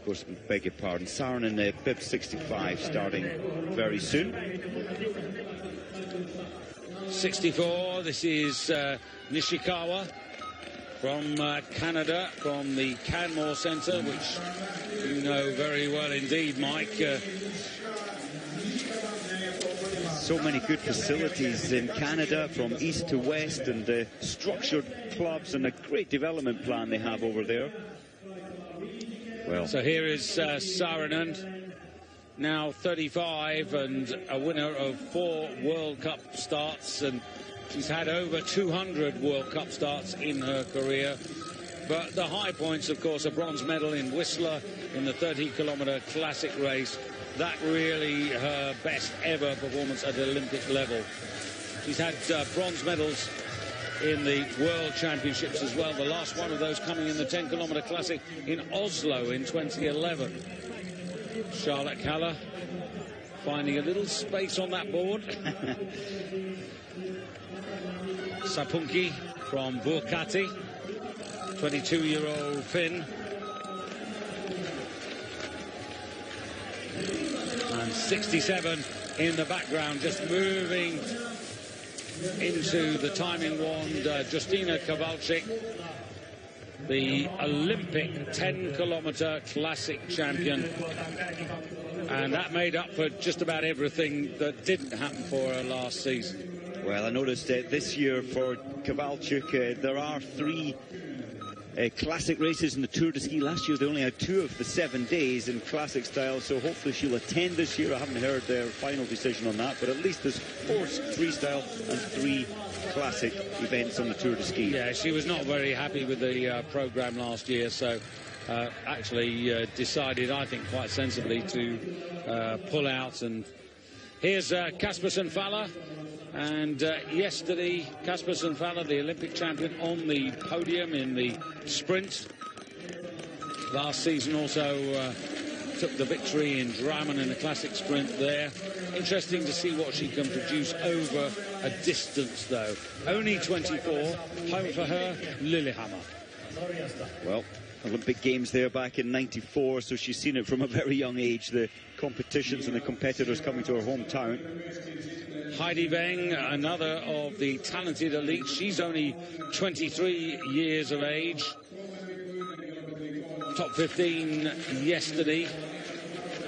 of course, beg your pardon, Saarinen, bib 65, starting very soon. 64, this is Nishikawa from Canada, from the Canmore Centre, which you know very well indeed, Mike. So many good facilities in Canada, from east to west, and structured clubs, and a great development plan they have over there. Well, so here is Saarinen, now 35 and a winner of 4 World Cup starts, and she's had over 200 World Cup starts in her career. But the high points, of course, a bronze medal in Whistler in the 30-kilometre classic race. That really her best ever performance at Olympic level. She's had bronze medals in the World Championships as well. The last one of those coming in the 10-kilometre classic in Oslo in 2011. Charlotte Kaller finding a little space on that board. Sapunki from Vuokatti, 22-year-old Finn. And 67 in the background, just moving into the timing wand, Justina Kowalczyk, the Olympic 10-kilometre classic champion. And that made up for just about everything that didn't happen for her last season. Well, I noticed this year for Kowalczyk, there are 3 classic races in the Tour de Ski. Last year they only had 2 of the 7 days in classic style, so hopefully she'll attend this year. I haven't heard their final decision on that, but at least there's 4 freestyle and 3 classic events on the Tour de Ski. Yeah, she was not very happy with the programme last year, so actually decided, I think quite sensibly, to pull out. And here's Kaspersen Faller. And yesterday, Kaspersen Faller, the Olympic champion, on the podium in the sprint. Last season also took the victory in Drammen in the classic sprint there. Interesting to see what she can produce over a distance, though. Only 24, home for her, Lillehammer. Well, Olympic Games there back in '94, so she's seen it from a very young age, the competitions and the competitors coming to her hometown. Heidi Weng, another of the talented elite. She's only 23 years of age. Top 15 yesterday.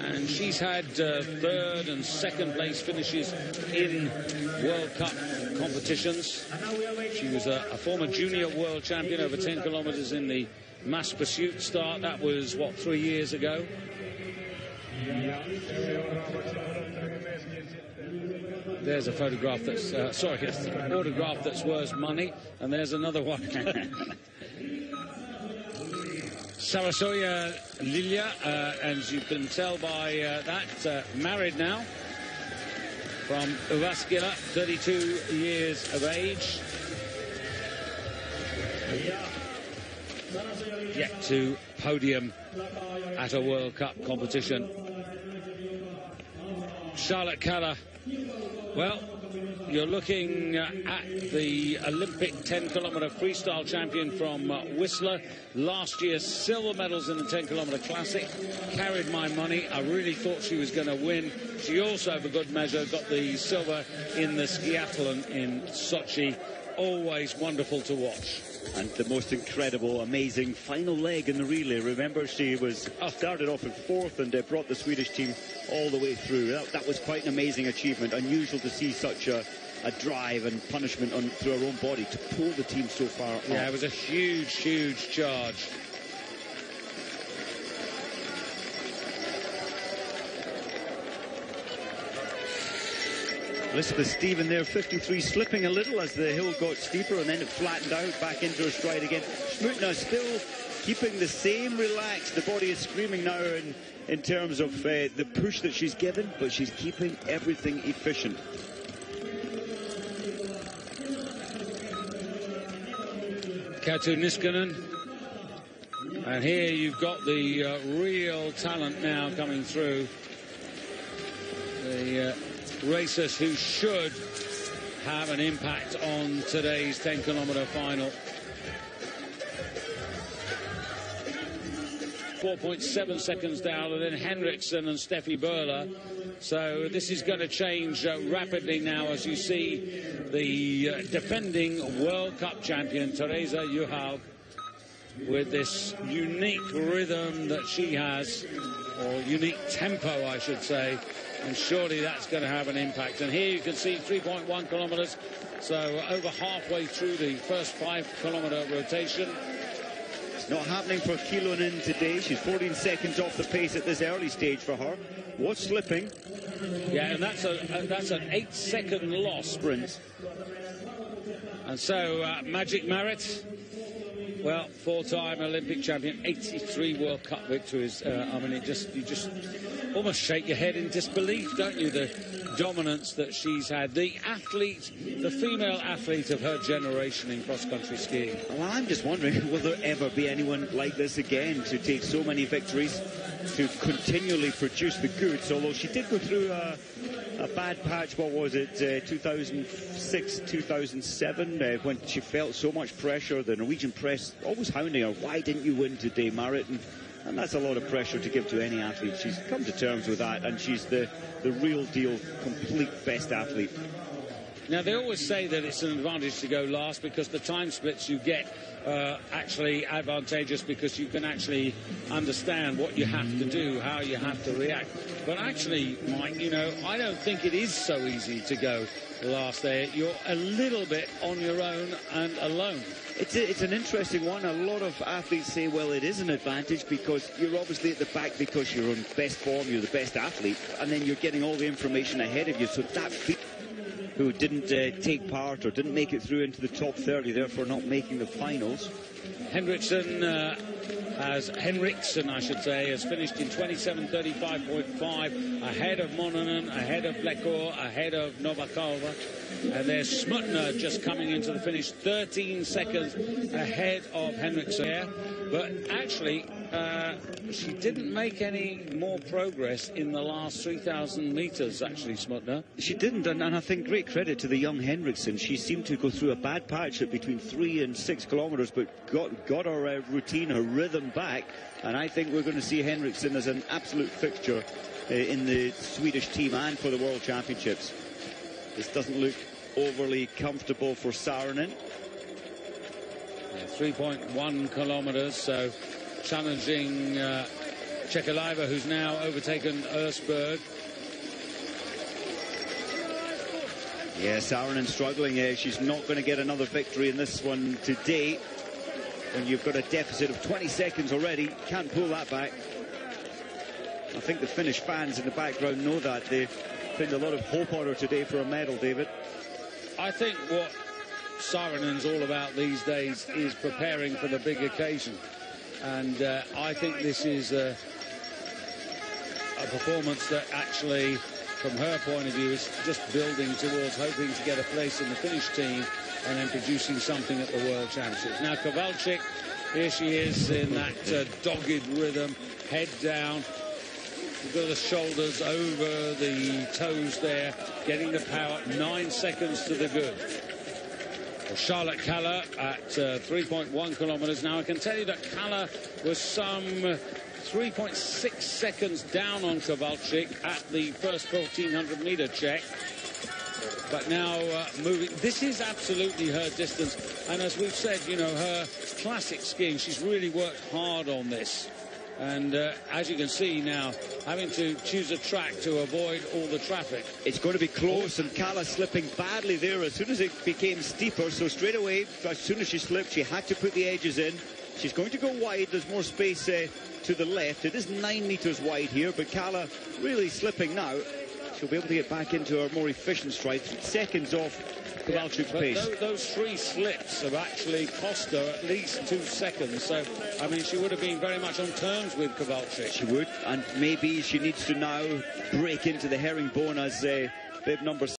And she's had 3rd and 2nd place finishes in World Cup competitions. She was a former junior world champion over 10 kilometres in the mass pursuit start. That was, what, 3 years ago? There's a photograph that's, sorry, it's an autograph that's worth money, and there's another one. Sarasoya Lilia, as you can tell by that, married now, from Uvascula, 32 years of age. Yet to podium at a World Cup competition. Charlotte Kaller. Well, you're looking at the Olympic 10-kilometre freestyle champion from Whistler. Last year, silver medals in the 10-kilometre classic. Carried my money. I really thought she was going to win. She also, for good measure, got the silver in the skiathlon in Sochi. Always wonderful to watch. And the most incredible, amazing final leg in the relay. Remember, she was started off in 4th and brought the Swedish team all the way through. That was quite an amazing achievement. Unusual to see such a drive and punishment through her own body to pull the team so far up. Yeah, it was a huge, huge charge. Elizabeth Stephen there, 53, slipping a little as the hill got steeper, and then it flattened out, back into her stride again. Smutna still keeping the same relaxed. The body is screaming now in terms of the push that she's given, but she's keeping everything efficient. Katu Niskanen. And here you've got the real talent now coming through. The racers who should have an impact on today's 10-kilometre final. 4.7 seconds down, and then Henriksen and Steffi Berler. So this is going to change rapidly now, as you see the defending World Cup champion Teresa Juhaug with this unique rhythm that she has, or unique tempo I should say, and surely that's going to have an impact. And here you can see 3.1 kilometers, so over halfway through the first 5-kilometer rotation. It's not happening for Kilonen today. She's 14 seconds off the pace at this early stage for her. Was slipping. Yeah, and that's an 8-second loss. Sprint. And so Magic Marit, well, 4-time Olympic champion, 83 World Cup victories. I mean, you just almost shake your head in disbelief, don't you? The dominance that she's had. The athlete, the female athlete of her generation in cross-country skiing. Well, I'm just wondering, will there ever be anyone like this again to take so many victories, to continually produce the goods? Although she did go through a bad patch, what was it, 2006, 2007, when she felt so much pressure. The Norwegian press always hounding her, why didn't you win today, Marit? And that's a lot of pressure to give to any athlete. She's come to terms with that, and she's the real deal, complete best athlete. Now, they always say that it's an advantage to go last because the time splits you get actually advantageous, because you can actually understand what you have to do, how you have to react. But actually, Mike, you know, I don't think it is so easy to go last there. You're a little bit on your own and alone. It's an interesting one. A lot of athletes say, well, it is an advantage because you're obviously at the back because you're on best form, you're the best athlete, and then you're getting all the information ahead of you. So that who didn't take part or didn't make it through into the top 30, therefore not making the finals. Henriksen, I should say, has finished in 27:35.5, ahead of Mononen, ahead of Bleckor, ahead of Novakalva. And there's Smutner just coming into the finish, 13 seconds ahead of Henriksen. But actually, she didn't make any more progress in the last 3,000 metres, actually, Smutner. She didn't, and I think great credit to the young Henriksen. She seemed to go through a bad patch at between 3 and 6 kilometres, but got her routine, her rhythm back. And I think we're going to see Henriksen as an absolute fixture in the Swedish team and for the World Championships. This doesn't look overly comfortable for Saarinen. 3.1 kilometres, so challenging Chekalaeva, who's now overtaken Ersberg. Yeah, Saarinen struggling. She's not going to get another victory in this one today. When you've got a deficit of 20 seconds already, can't pull that back. I think the Finnish fans in the background know that. They pinned a lot of hope on her today for a medal, David. I think what Saarinen's all about these days is preparing for the big occasion. And I think this is a performance that actually, from her point of view, is just building towards hoping to get a place in the Finnish team and then producing something at the World Championships. Now, Kowalczyk, here she is in that dogged rhythm, head down. You've got the shoulders over the toes there, getting the power, 9 seconds to the good. Well, Charlotte Kaller at 3.1 kilometres. Now, I can tell you that Kaller was some 3.6 seconds down on Kowalczyk at the first 1,400-metre check. But now moving, this is absolutely her distance. And as we've said, you know, her classic skiing, she's really worked hard on this. And as you can see now, having to choose a track to avoid all the traffic. It's going to be close, and Kaller slipping badly there as soon as it became steeper. So straight away, as soon as she slipped, she had to put the edges in. She's going to go wide. There's more space to the left. It is 9 metres wide here, but Kaller really slipping now. She'll be able to get back into her more efficient stride. 3 seconds off Kowalczyk's pace. Those 3 slips have actually cost her at least 2 seconds. So, I mean, she would have been very much on terms with Kowalczyk. She would, and maybe she needs to now break into the herringbone as bib number